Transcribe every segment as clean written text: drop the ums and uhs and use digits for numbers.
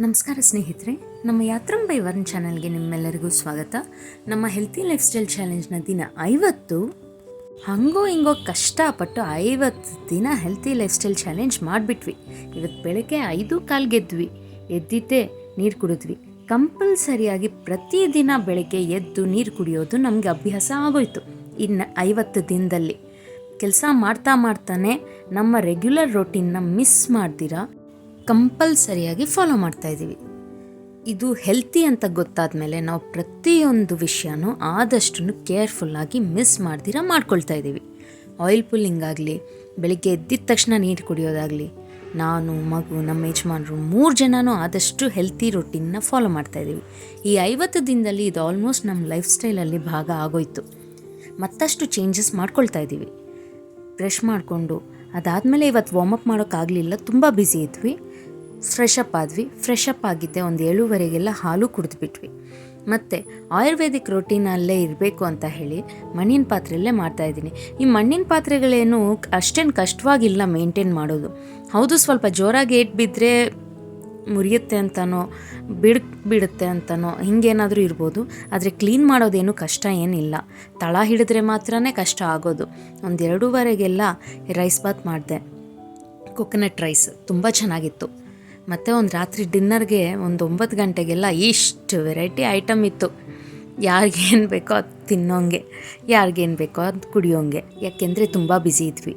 ನಮಸ್ಕಾರ ಸ್ನೇಹಿತರೆ, ನಮ್ಮ ಯಾತ್ರಂ ಬೈ ವರ್ನ್ ಚಾನಲ್ಗೆ ನಿಮ್ಮೆಲ್ಲರಿಗೂ ಸ್ವಾಗತ. ನಮ್ಮ ಹೆಲ್ತಿ ಲೈಫ್ ಸ್ಟೈಲ್ ಚಾಲೆಂಜ್ನ ದಿನ 50. ಹಂಗೋ ಹಿಂಗೋ ಕಷ್ಟಪಟ್ಟು 50 ದಿನ ಹೆಲ್ತಿ ಲೈಫ್ ಸ್ಟೈಲ್ ಚಾಲೆಂಜ್ ಮಾಡಿಬಿಟ್ವಿ. ಇವತ್ತು ಬೆಳಗ್ಗೆ 5:15 ಗೆದ್ವಿ. ಎದ್ದಿದ್ದೆ ನೀರು ಕುಡಿದ್ವಿ. ಕಂಪಲ್ಸರಿಯಾಗಿ ಪ್ರತಿದಿನ ಬೆಳಗ್ಗೆ ಎದ್ದು ನೀರು ಕುಡಿಯೋದು ನಮಗೆ ಅಭ್ಯಾಸ ಆಗೋಯ್ತು. ಇನ್ನು 50 ದಿನದಲ್ಲಿ ಕೆಲಸ ಮಾಡ್ತಾನೆ ನಮ್ಮ ರೆಗ್ಯುಲರ್ ರೊಟೀನ್ನ ಮಿಸ್ ಮಾಡ್ದಿರಾ ಕಂಪಲ್ಸರಿಯಾಗಿ ಫಾಲೋ ಮಾಡ್ತಾಯಿದ್ದೀವಿ. ಇದು ಹೆಲ್ತಿ ಅಂತ ಗೊತ್ತಾದ ಮೇಲೆ ನಾವು ಪ್ರತಿಯೊಂದು ವಿಷಯನೂ ಆದಷ್ಟು ಕೇರ್ಫುಲ್ಲಾಗಿ ಮಿಸ್ ಮಾಡ್ದಿರ ಮಾಡ್ಕೊಳ್ತಾ ಇದ್ದೀವಿ. ಆಯಿಲ್ ಪುಲ್ಲಿಂಗ್ ಆಗಲಿ, ಬೆಳಿಗ್ಗೆ ಎದ್ದಿದ ತಕ್ಷಣ ನೀರು ಕುಡಿಯೋದಾಗಲಿ, ನಾನು, ಮಗು, ನಮ್ಮ ಯಜಮಾನರು 3 ಜನನೂ ಆದಷ್ಟು ಹೆಲ್ತಿ ರೊಟೀನ್ನ ಫಾಲೋ ಮಾಡ್ತಾಯಿದ್ದೀವಿ. ಈ 50 ದಿನದಲ್ಲಿ ಇದು ಆಲ್ಮೋಸ್ಟ್ ನಮ್ಮ ಲೈಫ್ ಸ್ಟೈಲಲ್ಲಿ ಭಾಗ ಆಗೋಯ್ತು. ಮತ್ತಷ್ಟು ಚೇಂಜಸ್ ಮಾಡ್ಕೊಳ್ತಾ ಇದ್ದೀವಿ. ಬ್ರಷ್ ಮಾಡಿಕೊಂಡು ಅದಾದಮೇಲೆ ಇವತ್ತು ವಾರ್ಮಪ್ ಮಾಡೋಕ್ಕಾಗಲಿಲ್ಲ, ತುಂಬ ಬ್ಯುಸಿ ಇದ್ವಿ. ಫ್ರೆಶ್ ಅಪ್ ಆಗಿದ್ದೆ. ಒಂದು 7:15 ಹಾಲು ಕುಡಿದ್ಬಿಟ್ವಿ. ಮತ್ತು ಆಯುರ್ವೇದಿಕ್ ರೊಟೀನಲ್ಲೇ ಇರಬೇಕು ಅಂತ ಹೇಳಿ ಮಣ್ಣಿನ ಪಾತ್ರೆಯಲ್ಲೇ ಮಾಡ್ತಾಯಿದ್ದೀನಿ. ಈ ಮಣ್ಣಿನ ಪಾತ್ರೆಗಳೇನು ಅಷ್ಟೇನು ಕಷ್ಟವಾಗಿಲ್ಲ ಮೇಂಟೈನ್ ಮಾಡೋದು. ಹೌದು, ಸ್ವಲ್ಪ ಜೋರಾಗಿ ಏಟ್ ಬಿದ್ದರೆ ಮುರಿಯುತ್ತೆ ಅಂತನೋ ಬಿಡುತ್ತೆ ಅಂತನೋ ಹಿಂಗೇನಾದರೂ ಇರ್ಬೋದು. ಆದರೆ ಕ್ಲೀನ್ ಮಾಡೋದೇನು ಕಷ್ಟ ಏನಿಲ್ಲ. ತಳ ಹಿಡಿದ್ರೆ ಮಾತ್ರ ಕಷ್ಟ ಆಗೋದು. ಒಂದು 2:15 ರೈಸ್ ಬಾತ್ ಮಾಡಿದೆ. ಕೊಕೊನಟ್ ರೈಸ್ ತುಂಬ ಚೆನ್ನಾಗಿತ್ತು. ಮತ್ತು ಒಂದು ರಾತ್ರಿ ಡಿನ್ನರ್ಗೆ ಒಂದು 9 ಗಂಟೆಗೆಲ್ಲ ಇಷ್ಟು ವೆರೈಟಿ ಐಟಮ್ ಇತ್ತು. ಯಾರಿಗೇನು ಬೇಕೋ ಅದು ತಿನ್ನೋಂಗೆ, ಯಾರಿಗೇನು ಬೇಕೋ ಅದು ಕುಡಿಯೋಂಗೆ. ಯಾಕೆಂದರೆ ತುಂಬ ಬ್ಯುಸಿ ಇದ್ವಿ.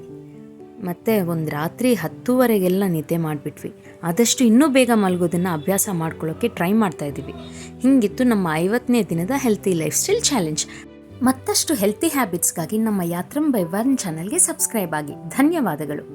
ಮತ್ತು ಒಂದು ರಾತ್ರಿ 10:30 ನಿದ್ದೆ ಮಾಡಿಬಿಟ್ವಿ. ಆದಷ್ಟು ಇನ್ನೂ ಬೇಗ ಮಲಗೋದನ್ನು ಅಭ್ಯಾಸ ಮಾಡ್ಕೊಳ್ಳೋಕ್ಕೆ ಟ್ರೈ ಮಾಡ್ತಾಯಿದ್ದೀವಿ. ಹೀಗಿತ್ತು ನಮ್ಮ 50ನೇ ದಿನದ ಹೆಲ್ತಿ ಲೈಫ್ ಸ್ಟೈಲ್ ಚಾಲೆಂಜ್. ಮತ್ತಷ್ಟು ಹೆಲ್ತಿ ಹ್ಯಾಬಿಟ್ಸ್ಗಾಗಿ ನಮ್ಮ ಯಾತ್ರಂ ಬೈ ವರ್ನ್ ಚಾನಲ್ಗೆ ಸಬ್ಸ್ಕ್ರೈಬ್ ಆಗಿ. ಧನ್ಯವಾದಗಳು.